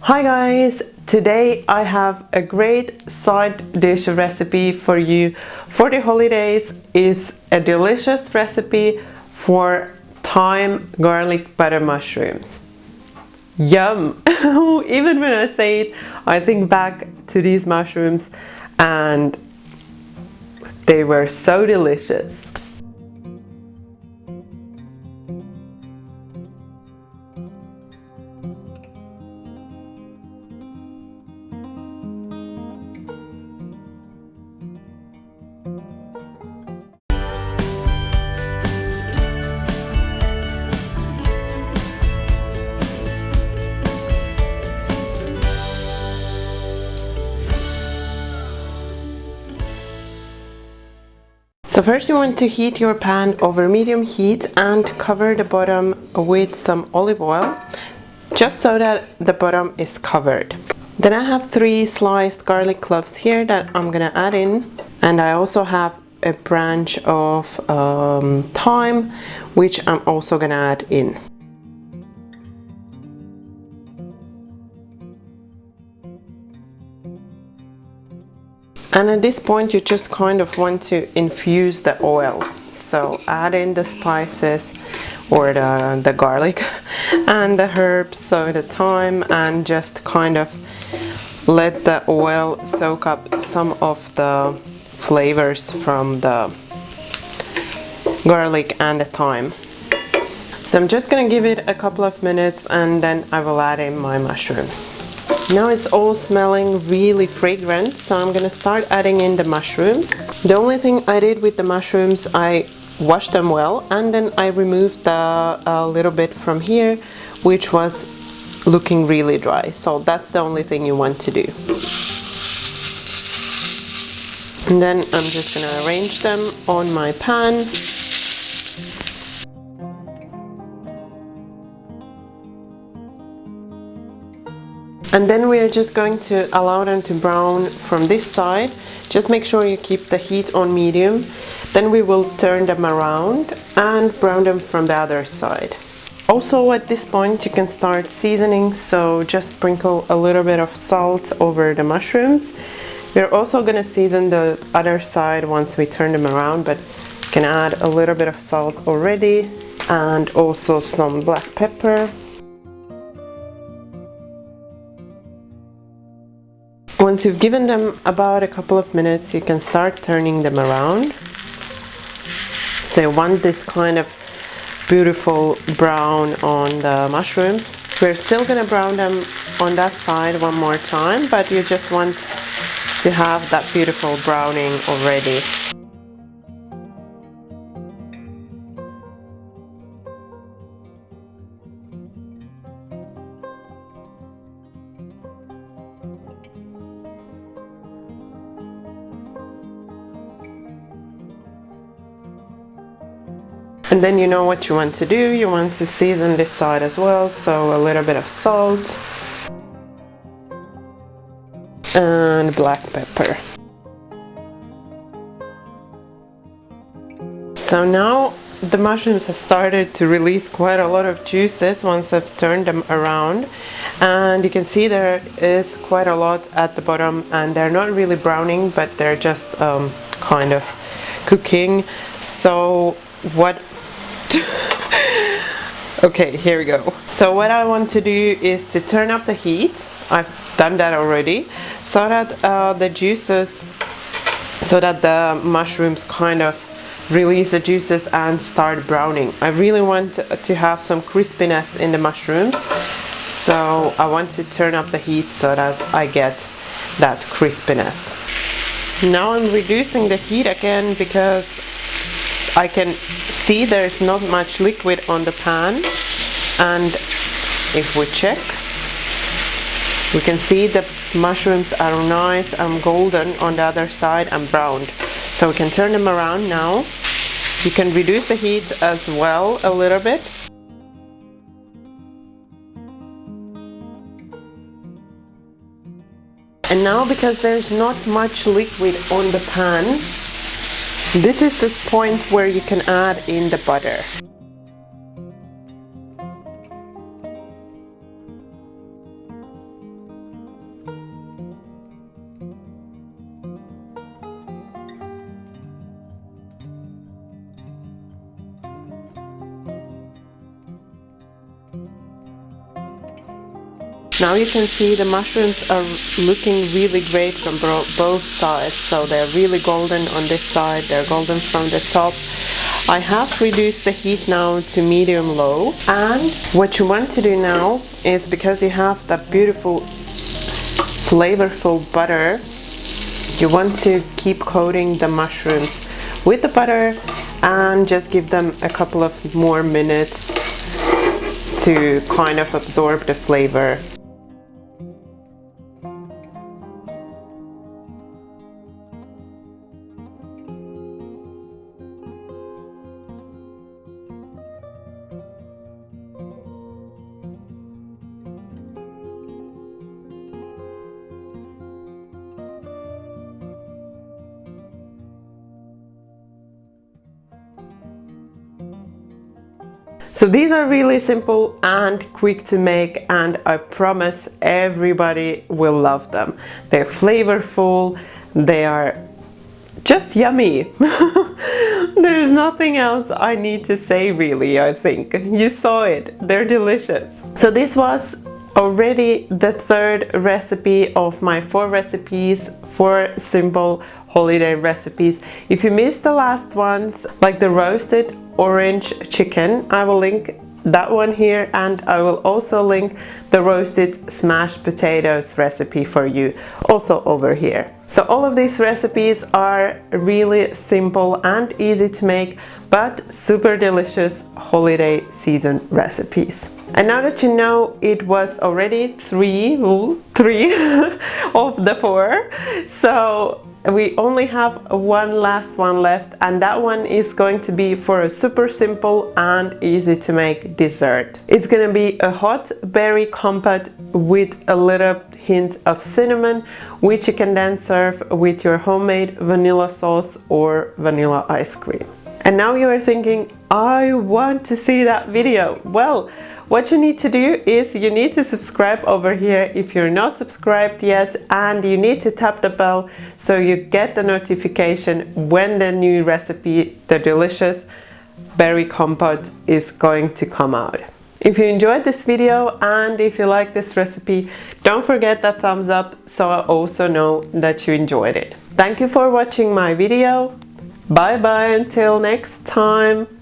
Hi guys, today I have a great side dish recipe for you for the holidays. It's a delicious recipe for thyme garlic butter mushrooms. Yum! Even when I say it, I think back to these mushrooms and they were so delicious. So first you want to heat your pan over medium heat and cover the bottom with some olive oil, just so that the bottom is covered. Then I have 3 sliced garlic cloves here that I'm gonna add in, and I also have a branch of thyme, which I'm also gonna add in. And at this point you just kind of want to infuse the oil. So add in the spices or the garlic and the herbs, so the thyme, and just kind of let the oil soak up some of the flavors from the garlic and the thyme. So I'm just gonna give it a couple of minutes and then I will add in my mushrooms. Now it's all smelling really fragrant, so I'm gonna start adding in the mushrooms. The only thing I did with the mushrooms, I washed them well and then I removed a little bit from here, which was looking really dry. So that's the only thing you want to do. And then I'm just gonna arrange them on my pan. And then we are just going to allow them to brown from this side. Just make sure you keep the heat on medium. Then we will turn them around and brown them from the other side. Also at this point you can start seasoning, so just sprinkle a little bit of salt over the mushrooms. We're also going to season the other side once we turn them around, but you can add a little bit of salt already and also some black pepper. Once you've given them about a couple of minutes, you can start turning them around. So you want this kind of beautiful brown on the mushrooms. We're still gonna brown them on that side one more time, but you just want to have that beautiful browning already. And then you know what you want to do. You want to season this side as well, so a little bit of salt and black pepper. So now the mushrooms have started to release quite a lot of juices once I've turned them around, and you can see there is quite a lot at the bottom, and they're not really browning, but they're just kind of cooking. So what okay, here we go. So what I want to do is to turn up the heat. I've done that already, so that the juices, so that the mushrooms kind of release the juices and start browning. I really want to have some crispiness in the mushrooms, so I want to turn up the heat so that I get that crispiness. Now I'm reducing the heat again because I can see there's not much liquid on the pan, and if we check, we can see the mushrooms are nice and golden on the other side and browned. So we can turn them around now. You can reduce the heat as well a little bit. And now, because there's not much liquid on the pan, this is the point where you can add in the butter. Now you can see the mushrooms are looking really great from both sides. So they're really golden on this side, they're golden from the top. I have reduced the heat now to medium low, and what you want to do now is, because you have that beautiful flavorful butter, you want to keep coating the mushrooms with the butter and just give them a couple of more minutes to kind of absorb the flavor. So these are really simple and quick to make, and I promise everybody will love them. They're flavorful, they are just yummy. There's nothing else I need to say really, I think. You saw it, they're delicious. So this was already the third recipe of my 4 recipes, 4 simple holiday recipes. If you missed the last ones, like the roasted orange chicken, I will link that one here, and I will also link the roasted smashed potatoes recipe for you, also over here. So all of these recipes are really simple and easy to make, but super delicious holiday season recipes. And now that you know, it was already three of the 4, so we only have one last one left, and that one is going to be for a super simple and easy to make dessert. It's gonna be a hot berry compote with a little hint of cinnamon, which you can then serve with your homemade vanilla sauce or vanilla ice cream. And now you are thinking, I want to see that video. Well, what you need to do is you need to subscribe over here if you're not subscribed yet, and you need to tap the bell so you get the notification when the new recipe, the delicious berry compote, is going to come out. If you enjoyed this video and if you like this recipe, don't forget that thumbs up so I also know that you enjoyed it. Thank you for watching my video. Bye bye until next time.